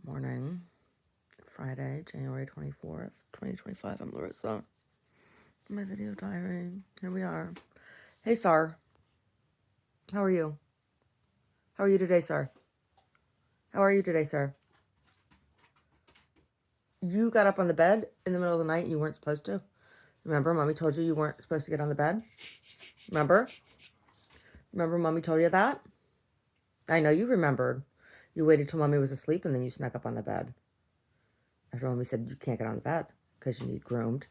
Morning, Friday, January 24th, 2025. I'm Larissa. My video diary. Here we are. Hey, Sar. How are you? How are you today, Sar? How are you today, sir? You got up on the bed in the middle of the night and you weren't supposed to. Remember, Mommy told you weren't supposed to get on the bed? Remember? Remember Mommy told you that? I know you remembered. You waited till Mommy was asleep and then you snuck up on the bed. After Mommy said you can't get on the bed because you need groomed.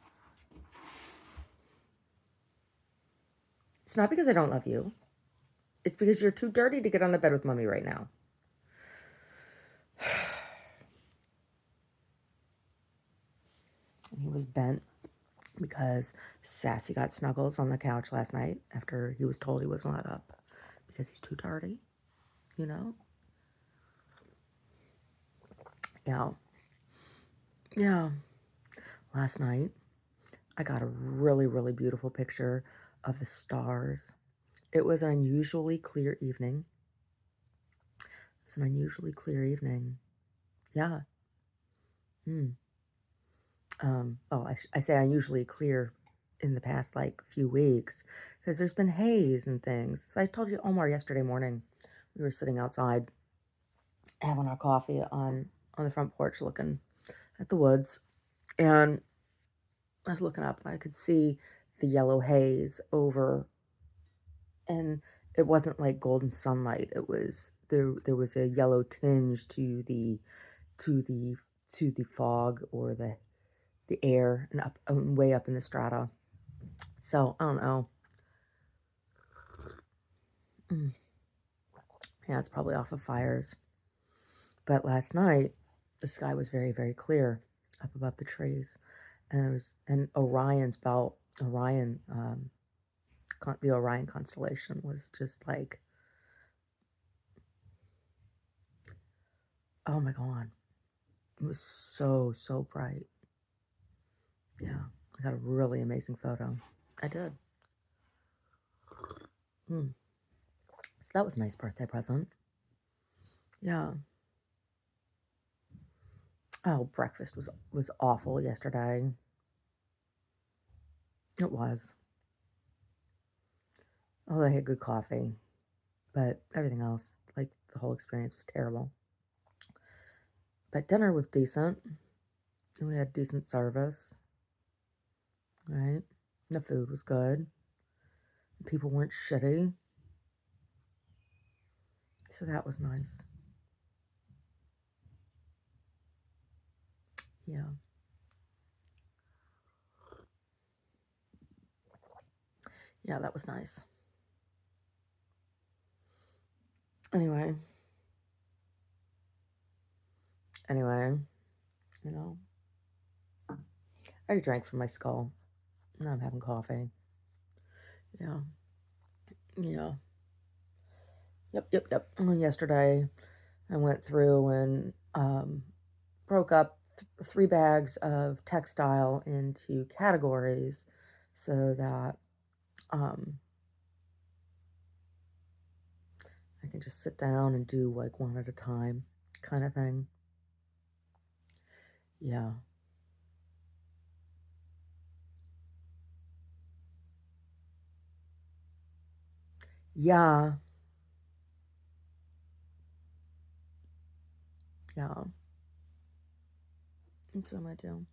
It's not because I don't love you. It's because you're too dirty to get on the bed with Mommy right now. He was bent because Sassy got snuggles on the couch last night after he was told he wasn't allowed up because he's too dirty, you know? Yeah. Last night, I got a really, really beautiful picture of the stars. It was an unusually clear evening. Yeah. I say unusually clear in the past, few weeks because there's been haze and things. So I told you, Omar, yesterday morning, we were sitting outside having our coffee on the front porch looking at the woods, and I was looking up and I could see the yellow haze over, and it wasn't like golden sunlight. It was there was a yellow tinge to the fog or the air and up way up in the strata. So I don't know. Yeah, it's probably off of fires. But last night the sky was very, very clear up above the trees, and there was Orion's belt. The Orion constellation was just like, oh my God, it was so bright. Yeah, I got a really amazing photo. I did. So that was a nice birthday present. Yeah. Oh, breakfast was awful yesterday. It was. Oh, they had good coffee, but everything else, like the whole experience, was terrible. But dinner was decent, and we had decent service, right? And the food was good. People weren't shitty, so that was nice. Yeah. Yeah, that was nice. Anyway, you know, I already drank from my skull. Now I'm having coffee. Yeah. Yep. And yesterday, I went through and broke up 3 bags of textile into categories so that I can just sit down and do like one at a time kind of thing. Yeah. Yeah. That's what I do.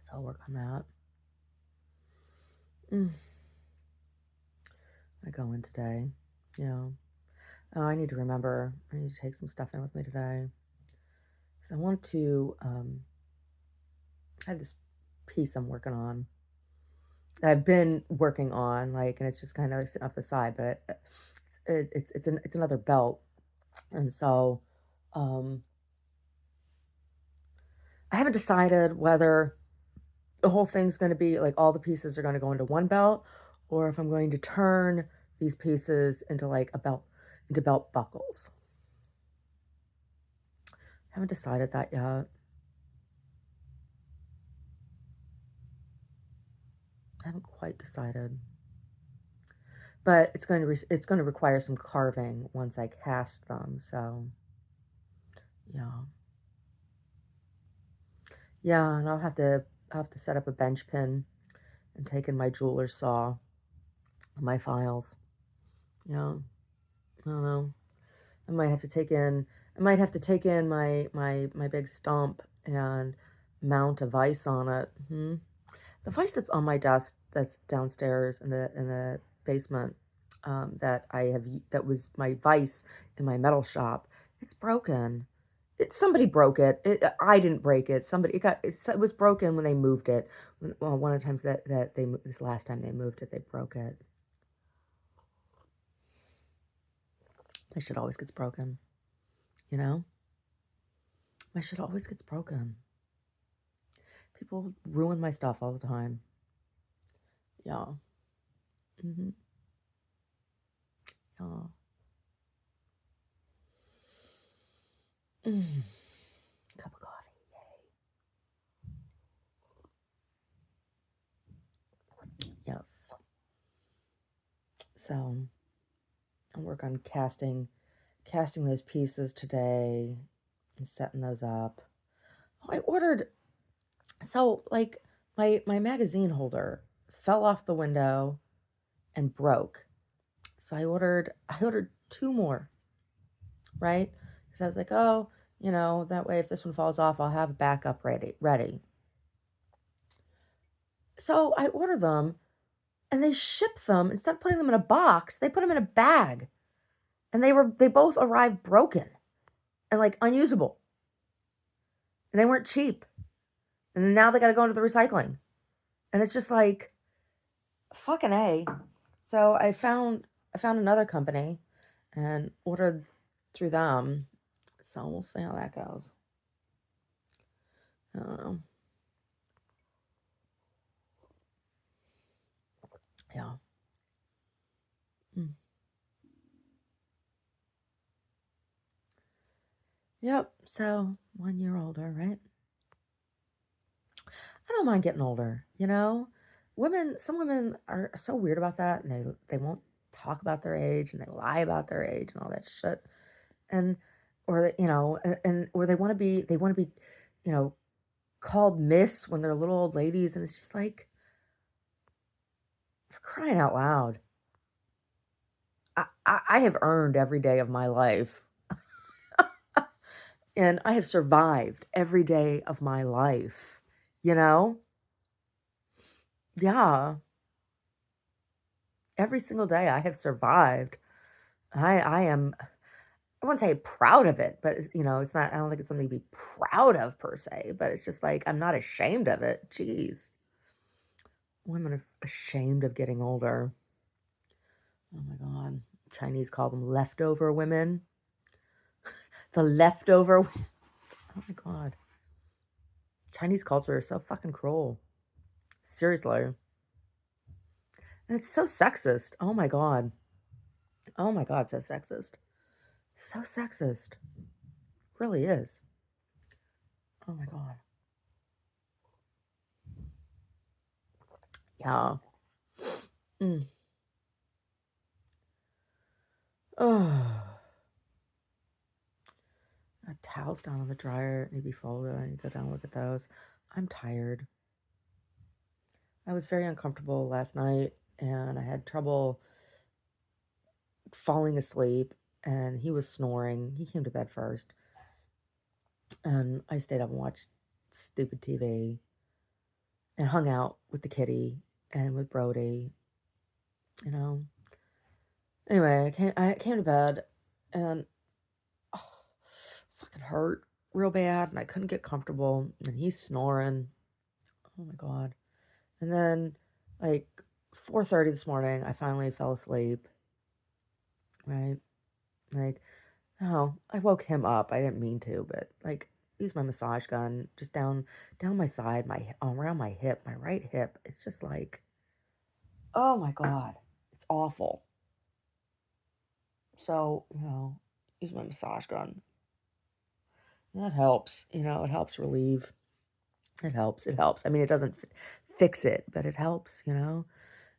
So I'll work on that. I go in today. Yeah. Oh, I need to remember. I need to take some stuff in with me today. So I want to, I have this piece I'm working on. I've been working on, and it's just kind of like sitting off the side, but it's another belt. And so, I haven't decided whether the whole thing's going to be like all the pieces are going to go into one belt, or if I'm going to turn these pieces into like into belt buckles. Haven't decided that yet. I haven't quite decided. but it's going to require some carving once I cast them. So yeah, yeah, and I'll have to set up a bench pin and take in my jeweler's saw, my files. Yeah, I don't know. I might have to take in I might have to take in my big stump and mount a vise on it. The vise that's on my desk that's downstairs in the basement, that that was my vise in my metal shop. It's broken. Somebody broke it. I didn't break it. It was broken when they moved it. Well, one of the times that this last time they moved it, they broke it. My shit always gets broken, you know? My shit always gets broken. People ruin my stuff all the time. Yeah. Mm-hmm. Yeah. Mm. Cup of coffee. Yes. So I'll work on casting those pieces today and setting those up. I ordered like my magazine holder fell off the window and broke. So I ordered two more, right? Because I was like, oh, that way if this one falls off, I'll have a backup ready. So I ordered them and they shipped them instead of putting them in a box, they put them in a bag. And they both arrived broken and like unusable. And they weren't cheap. And now they got to go into the recycling. And it's just like fucking A. So I found another company and ordered through them. So we'll see how that goes. I don't know. Yeah. Mm. Yep. So 1 year older, right? I don't mind getting older, some women are so weird about that, and they won't talk about their age, and they lie about their age and all that shit. And or or they want to be, you know, called miss when they're little old ladies, and it's just like, for crying out loud. I have earned every day of my life, and I have survived every day of my life, you know? Yeah, every single day I have survived. I am, I wouldn't say proud of it, but it's not. I don't think it's something to be proud of per se. But it's just like I'm not ashamed of it. Jeez, women are ashamed of getting older. Oh my god, Chinese call them leftover women. The leftover. Oh my god, Chinese culture is so fucking cruel. Seriously, and it's so sexist. Oh my god. Oh my god, so sexist. So sexist. Really is. Oh my god. Yeah. Mm. Oh. Towels down on the dryer need to be folded. I need to go down and look at those. I'm tired. I was very uncomfortable last night and I had trouble falling asleep, and he was snoring. He came to bed first, and I stayed up and watched stupid TV and hung out with the kitty and with Brody, you know. Anyway, I came to bed and oh, fucking hurt real bad, and I couldn't get comfortable, and he's snoring. Oh my god. And then, like, 4:30 this morning, I finally fell asleep, right? Like, oh, I woke him up. I didn't mean to, but like, used my massage gun just down my side, around my hip, my right hip. It's just like, oh my god, it's awful. So, use my massage gun. That helps. It helps relieve. It helps. It helps. I mean, it doesn't fix it, but it helps.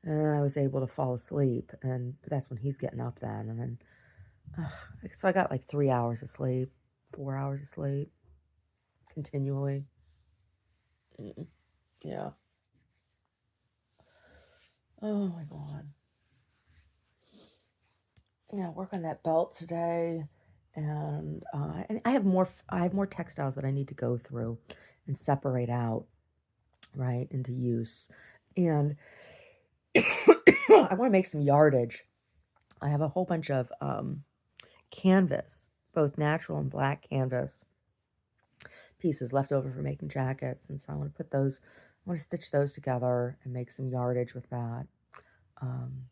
And then I was able to fall asleep, but that's when he's getting up then, and then so I got like 3 hours of sleep, 4 hours of sleep continually. Mm, yeah. Oh my God. Yeah, work on that belt today, and I have more textiles that I need to go through and separate out, right, into use, and I want to make some yardage. I have a whole bunch of canvas, both natural and black canvas pieces left over for making jackets, and so I want to put those. I want to stitch those together and make some yardage with that. Um,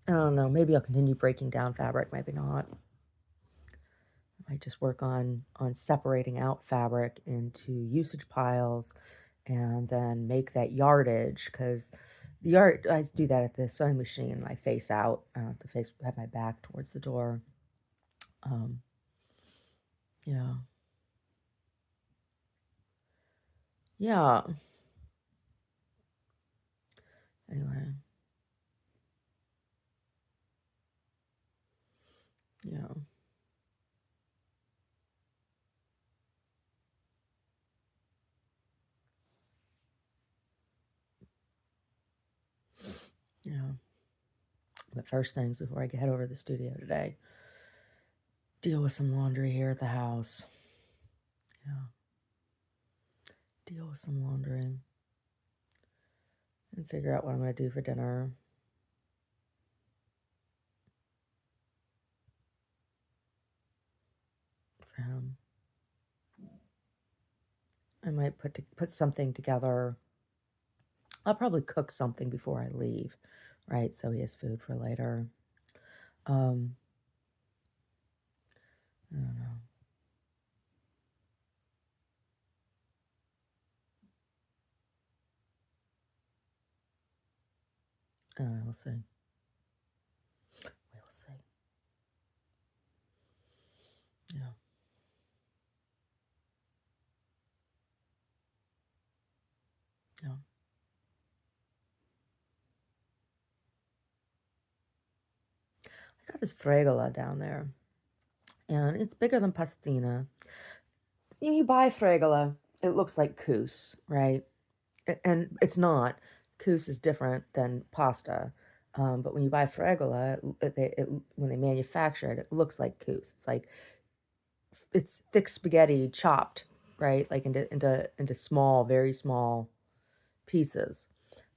I don't know. Maybe I'll continue breaking down fabric. Maybe not. I just work on separating out fabric into usage piles, and then make that yardage because the yard I do that at the sewing machine. I face out. I don't have to have my back towards the door. Um, yeah, yeah. Anyway, yeah, yeah. But first things before I head over to the studio today, deal with some laundry here at the house. Yeah, deal with some laundry and figure out what I'm going to do for dinner for him. I might put something together. I'll probably cook something before I leave, right? So he has food for later. Um, I don't know. We'll see. We'll see. Yeah, yeah. I got this fregola down there, and it's bigger than pastina. You buy fregola, it looks like couscous, right? And it's not. Couscous is different than pasta. But when you buy fregola, when they manufacture it, it looks like couscous. It's thick spaghetti chopped, right? Like into small, very small pieces.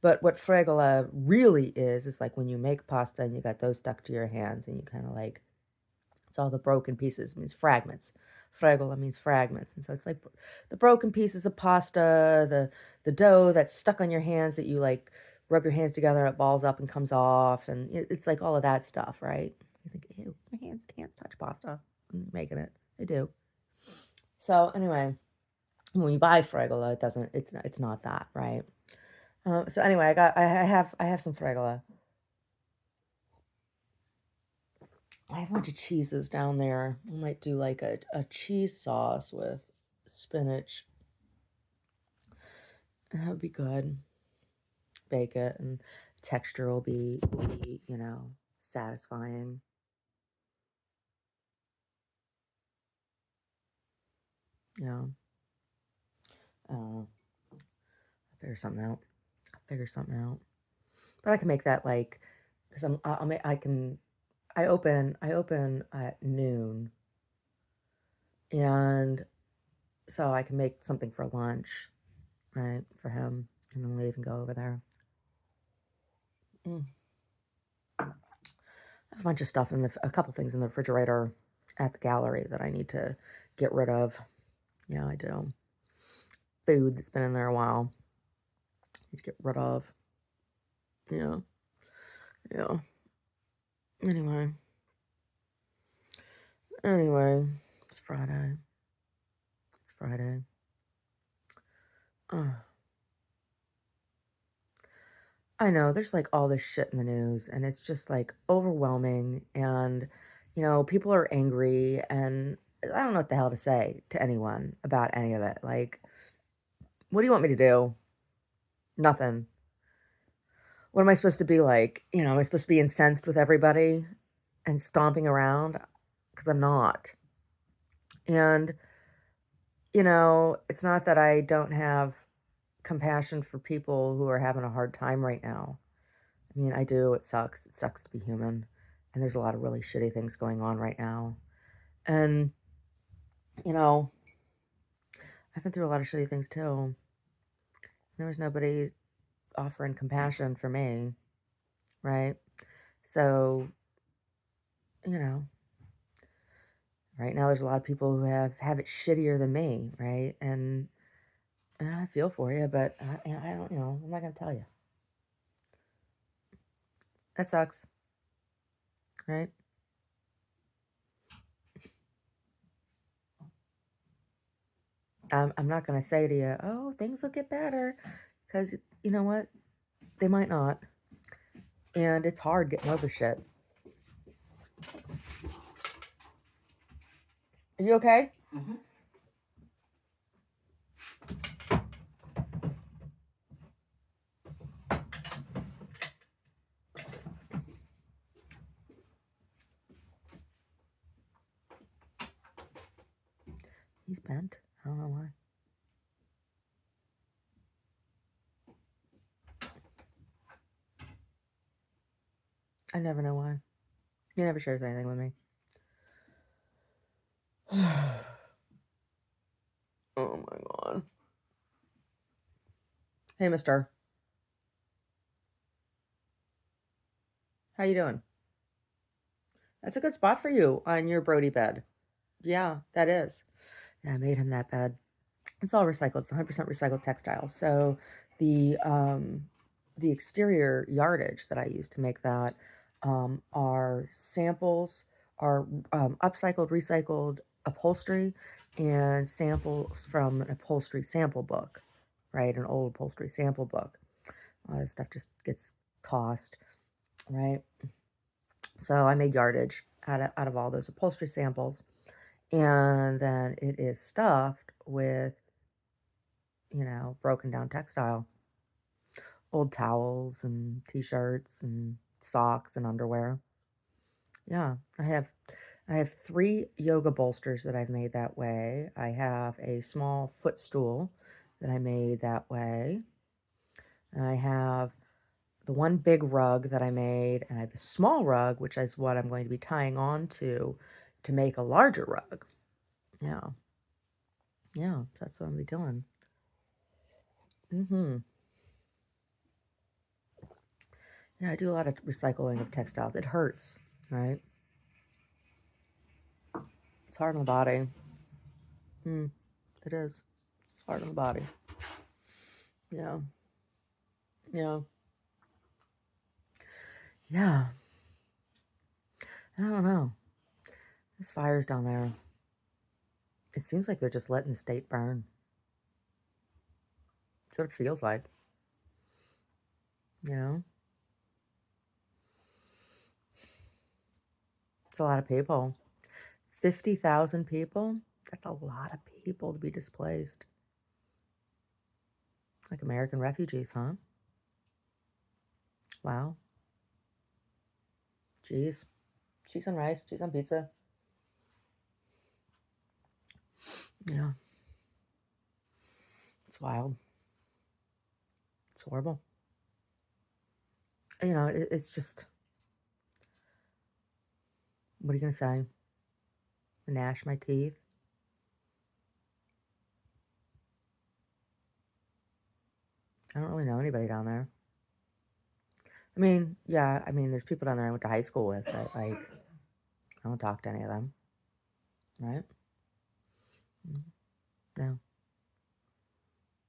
But what fregola really is like when you make pasta and you got those stuck to your hands and you kind of like it's all the broken pieces. It means fragments. Fregola means fragments, and so it's like the broken pieces of pasta, the dough that's stuck on your hands that you like rub your hands together and it balls up and comes off, and it's like all of that stuff, right? You think, ew, my hands touch pasta when you're making it. They do. So anyway, when you buy fregola, it's not that, right? So anyway, I have some fregola. I have a bunch of cheeses down there. I might do like a cheese sauce with spinach. That would be good. Bake it, and texture will be satisfying. Yeah. I'll figure something out. I'll figure something out. But I can make that like because I can I open at noon, and so I can make something for lunch, right, for him, and then leave and go over there. Mm. I have a bunch of stuff a couple things in the refrigerator at the gallery that I need to get rid of. Yeah, I do. Food that's been in there a while. Need to get rid of. Yeah, yeah. Anyway, anyway, it's Friday. It's Friday. Uh, I know there's like all this shit in the news, and it's just like overwhelming. And people are angry, and I don't know what the hell to say to anyone about any of it. Like, what do you want me to do? Nothing. What am I supposed to be like? Am I supposed to be incensed with everybody and stomping around? Because I'm not. And, it's not that I don't have compassion for people who are having a hard time right now. I mean, I do. It sucks. It sucks to be human. And there's a lot of really shitty things going on right now. And, you know, I've been through a lot of shitty things too. There was nobody offering compassion for me, right? So, you know, right now there's a lot of people who have it shittier than me, right? And I feel for you, but I don't, I'm not gonna tell you. That sucks, right? I'm not gonna say to you, oh, things will get better, because you know what? They might not, and it's hard getting over shit. Are you okay? Mm-hmm. He's bent. I don't know why. I never know why. He never shares anything with me. Oh my god. Hey, mister. How you doing? That's a good spot for you on your Brody bed. Yeah, that is. Yeah, I made him that bed. It's all recycled. It's 100% recycled textiles. So the um, the exterior yardage that I use to make that are samples, are upcycled, recycled upholstery, and samples from an upholstery sample book, right? An old upholstery sample book. All this stuff just gets tossed, right? So I made yardage out of all those upholstery samples, and then it is stuffed with broken down textile, old towels and t-shirts and socks and underwear. Yeah, I have 3 yoga bolsters that I've made that way. I have a small footstool that I made that way. And I have the one big rug that I made, and I have a small rug, which is what I'm going to be tying on to make a larger rug. Yeah. Yeah, that's what I'm gonna be doing. Mm-hmm. Yeah, I do a lot of recycling of textiles. It hurts, right? It's hard on the body. Mm, it is. It's hard on the body. Yeah. Yeah. Yeah. I don't know. There's fires down there. It seems like they're just letting the state burn. That's what it feels like. You know? It's a lot of people. 50,000 people? That's a lot of people to be displaced. Like American refugees, huh? Wow. Cheese. Cheese on rice. Cheese on pizza. Yeah. It's wild. It's horrible. It's just, what are you going to say? Gnash my teeth? I don't really know anybody down there. I mean, yeah, there's people down there I went to high school with, but like, I don't talk to any of them, right? Mm, no,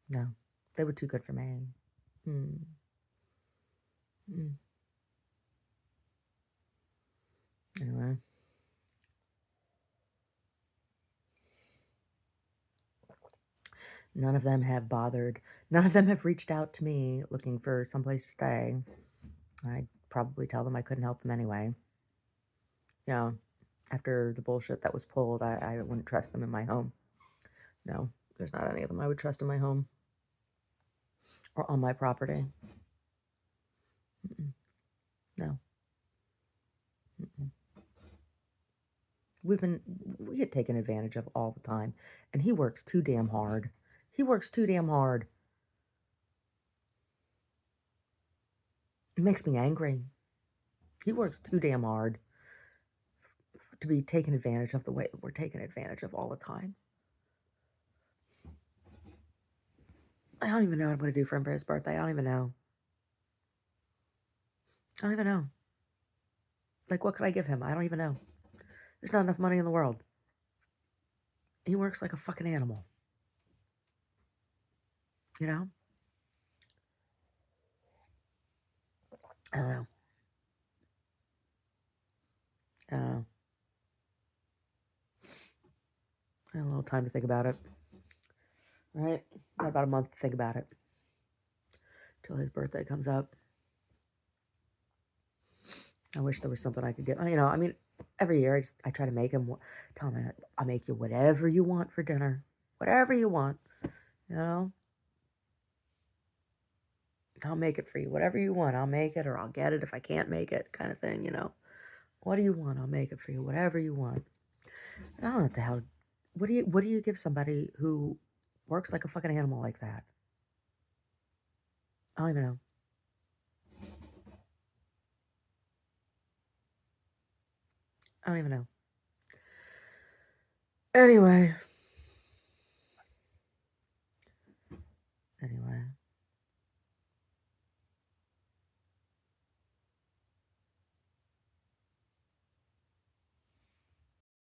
no, they were too good for me. Mm, mm. Anyway, none of them have bothered. None of them have reached out to me looking for someplace to stay. I'd probably tell them I couldn't help them anyway. Yeah, after the bullshit that was pulled, I wouldn't trust them in my home. No, there's not any of them I would trust in my home or on my property. Mm-mm. No. Mm-mm. We get taken advantage of all the time, and he works too damn hard. He works too damn hard. It makes me angry. He works too damn hard to be taken advantage of the way we're taken advantage of all the time. I don't even know what I'm going to do for him for his birthday. I don't even know. I don't even know. Like, what could I give him? I don't even know. There's not enough money in the world. He works like a fucking animal. You know? I don't know. I don't know. I had a little time to think about it. Right? Got about a month to think about it. Till his birthday comes up. I wish there was something I could get. You know, I mean, every year I try to make him, tell him I'll make you whatever you want for dinner. Whatever you want. You know? I'll make it for you. Whatever you want, I'll make it or I'll get it if I can't make it, kind of thing, you know? What do you want? I'll make it for you. Whatever you want. I don't know what the hell. What do you give somebody who works like a fucking animal like that? I don't even know. I don't even know. Anyway.